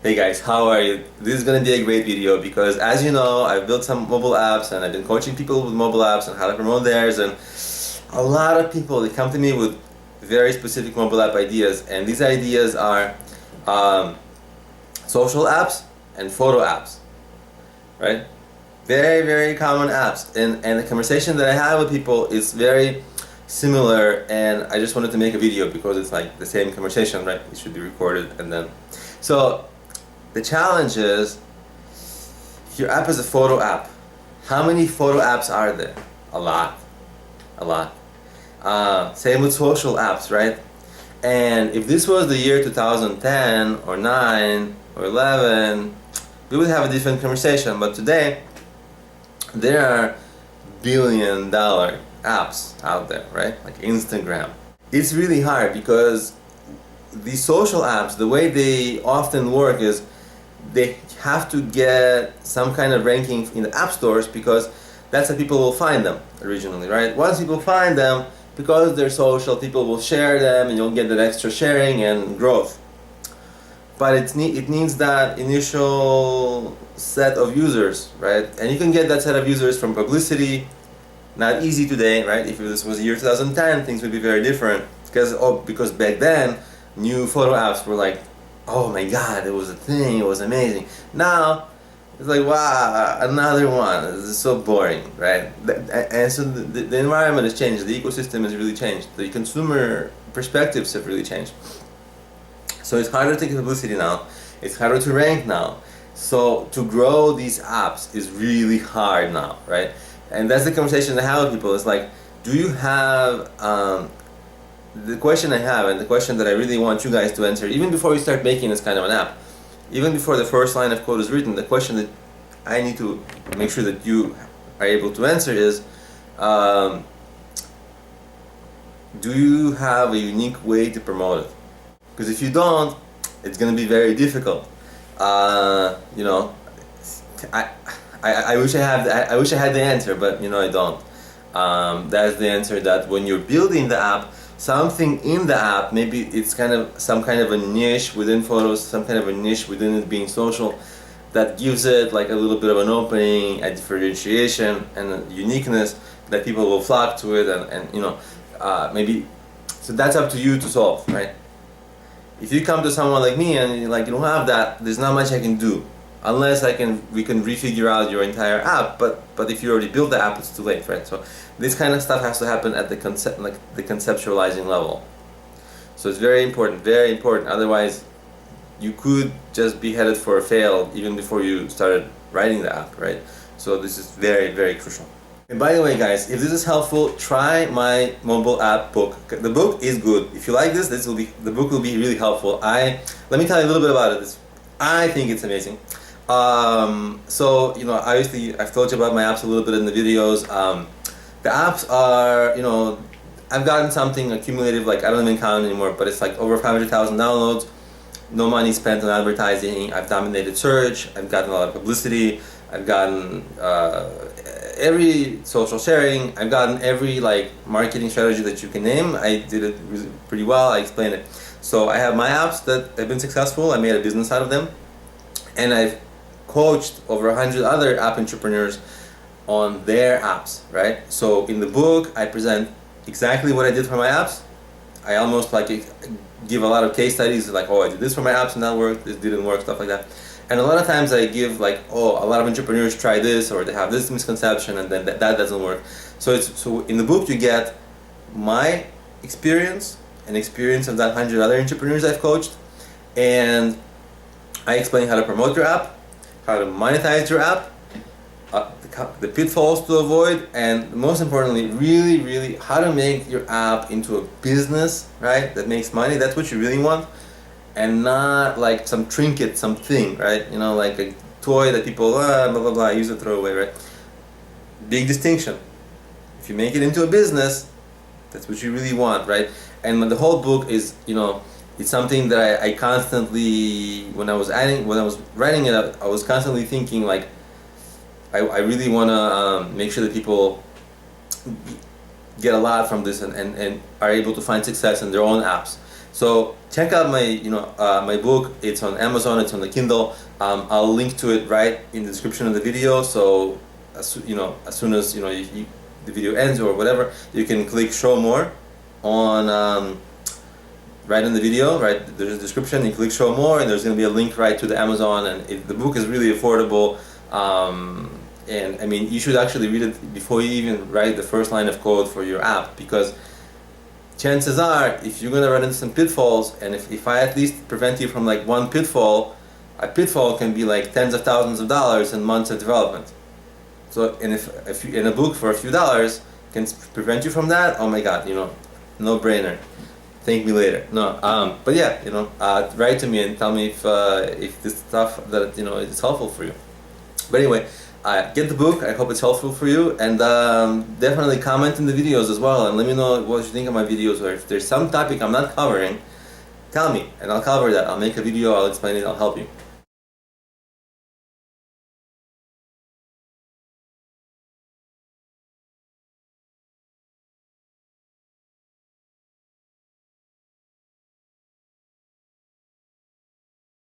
Hey guys, how are you? This is going to be a great video because, as you know, I've built some mobile apps and I've been coaching people with mobile apps and how to promote theirs, and a lot of people, they come to me with very specific mobile app ideas, and these ideas are social apps and photo apps, right? Very, very common apps, and the conversation that I have with people is very similar, and I just wanted to make a video because it's like the same conversation, right? It should be recorded. And then so the challenge is, if your app is a photo app, how many photo apps are there? A lot. Same with social apps, right? And if this was the year 2010 or 9 or 11, we would have a different conversation. But today there are billion-dollar apps out there, right? Like Instagram. It's really hard because these social apps, the way they often work is they have to get some kind of ranking in the app stores because that's how people will find them originally, right? Once people find them, because they're social, people will share them and you'll get that extra sharing and growth. But it needs that initial set of users, right? And you can get that set of users from publicity. Not easy today, right? If this was the year 2010, things would be very different because back then, new photo apps were like, oh my god, it was a thing, it was amazing. Now, it's like, wow, another one. This is so boring, right? And so the environment has changed, the ecosystem has really changed, the consumer perspectives have really changed. So it's harder to get publicity now, it's harder to rank now. So to grow these apps is really hard now, right? And that's the conversation I have with people. It's like, do you have, the question I have, and the question that I really want you guys to answer, even before you start making this kind of an app, even before the first line of code is written, the question that I need to make sure that you are able to answer is, do you have a unique way to promote it? Because if you don't, it's going to be very difficult. You know, I wish I wish I had the answer, but you know I don't. That's the answer, that when you're building the app, something in the app, maybe it's kind of some kind of a niche within photos, some kind of a niche within it being social, that gives it like a little bit of an opening, a differentiation and a uniqueness that people will flock to it, and you know, maybe, so that's up to you to solve, right? If you come to someone like me and you're like, you don't have that, there's not much I can do. Unless we can refigure out your entire app, but if you already built the app, it's too late, right? So this kind of stuff has to happen at the conceptualizing level. So it's very important, very important. Otherwise, you could just be headed for a fail even before you started writing the app, right? So this is very, very crucial. And by the way, guys, if this is helpful, try my mobile app book. The book is good. If you like this, the book will be really helpful. Let me tell you a little bit about it. I think it's amazing. So, you know, obviously I've told you about my apps a little bit in the videos. The apps are, you know, I've gotten something accumulative, like I don't even count anymore, but it's like over 500,000 downloads, no money spent on advertising. I've dominated search, I've gotten a lot of publicity, I've gotten every social sharing, I've gotten every like marketing strategy that you can name. I did it really pretty well, I explained it. So I have my apps that have been successful, I made a business out of them, and I've coached over 100 other app entrepreneurs on their apps, right? So in the book, I present exactly what I did for my apps. I almost like give a lot of case studies, like, oh, I did this for my apps and that worked, this didn't work, stuff like that. And a lot of times I give like, oh, a lot of entrepreneurs try this, or they have this misconception and then that doesn't work. So in the book you get my experience and experience of that 100 other entrepreneurs I've coached, and I explain how to promote your app, how to monetize your app, the pitfalls to avoid, and most importantly, really how to make your app into a business, right, that makes money. That's what you really want, and not like some trinket, something, right? You know, like a toy that people blah blah blah use it, throw away, right? Big distinction. If you make it into a business, that's what you really want, right? And the whole book is, you know, it's something that I constantly, when I was writing it up, I was constantly thinking like, I really want to make sure that people get a lot from this and are able to find success in their own apps. So check out my my book. It's on Amazon. It's on the Kindle. I'll link to it right in the description of the video. So as soon as the video ends or whatever, you can click show more on right in the video. Right, there's a description. You click show more, and there's going to be a link right to the Amazon. And the book is really affordable. And I mean, you should actually read it before you even write the first line of code for your app, because chances are, if you're gonna run into some pitfalls, and if I at least prevent you from like one pitfall, a pitfall can be like tens of thousands of dollars and months of development. So, and if you, in a book for a few dollars can prevent you from that, oh my God, no brainer. Thank me later. No, but yeah, write to me and tell me if this stuff that is helpful for you. But anyway. Get the book. I hope it's helpful for you, and definitely comment in the videos as well, and let me know what you think of my videos, or if there's some topic I'm not covering, tell me, and I'll cover that. I'll make a video, I'll explain it, I'll help you.